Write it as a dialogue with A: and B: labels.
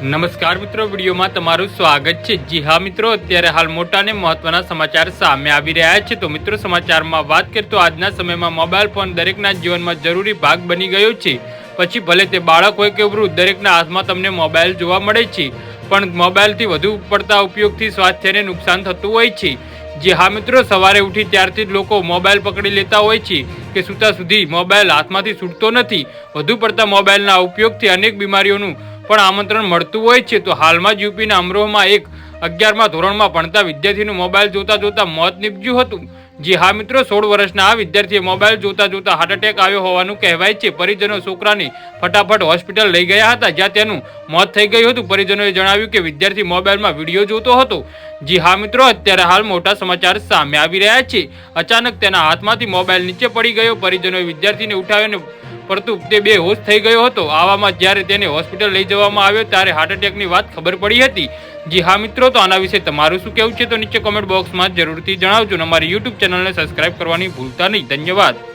A: નમસ્કાર મિત્રો, વિડીયોમાં તમારું સ્વાગત છે। જી હા મિત્રો, અત્યારે હાલ મોટા ને મહત્વના સમાચાર સામે આવી રહ્યા છે। તો મિત્રો, સમાચારમાં વાત કરીએ તો આજના સમયમાં મોબાઈલ ફોન દરેકના જીવનમાં જરૂરી ભાગ બની ગયો છે। પછી ભલે તે બાળક હોય કે વૃદ્ધ, દરેકના હાથમાં તમને મોબાઈલ જોવા મળે છે। પણ મોબાઈલથી વધુ પડતા ઉપયોગથી સ્વાસ્થ્યને નુકસાન થતું હોય છે। જી હા મિત્રો, સવારે ઉઠી ત્યારથી જ લોકો મોબાઈલ પકડી લેતા હોય છે કે સૂતા સુધી મોબાઈલ હાથમાંથી છૂટતો નથી। વધુ પડતા મોબાઈલના ઉપયોગથી અનેક બીમારીઓનું પણ આમંત્રણ મળતું હોય છે। તો હાલમાં જ યુપીના અમરોહમાં એક 11મા ધોરણમાં ભણતા વિદ્યાર્થીનું મોબાઈલ જોતા મોત નીપજ્યું હતું। જી હા મિત્રો, 16 વર્ષના આ વિદ્યાર્થીએ મોબાઈલ જોતા હાર્ટ એટેક આવ્યો હોવાનું કહેવાય છે। પરિજનો છોકરાને ફટાફટ હોસ્પિટલ લઈ ગયા હતા, જ્યાં તેનું મોત થઈ ગયું હતું। પરિજનોએ જણાવ્યું કે વિદ્યાર્થી મોબાઈલમાં વિડીયો જોતો હતો। જી હા મિત્રો, અત્યારે હાલ મોટા સમાચાર સામે આવી રહ્યા છે। અચાનક તેના હાથમાંથી મોબાઈલ નીચે પડી ગયો। પરિજનોએ વિદ્યાર્થીને ઉઠાવ્યો પરંતુ તે બેહોશ થઈ ગયો હતો। આવામાં જ્યારે તેને હોસ્પિટલ લઈ જવામાં આવ્યો ત્યારે હાર્ટ એટેકની વાત ખબર પડી હતી। જી હા મિત્રો, તો આના વિશે તમારું શું કહેવું છે તો નીચે કોમેન્ટ બોક્સમાં જરૂરથી જણાવજો। અમારી યુટ્યુબ ચેનલને સબસ્ક્રાઇબ કરવાની ભૂલતા નહીં। ધન્યવાદ।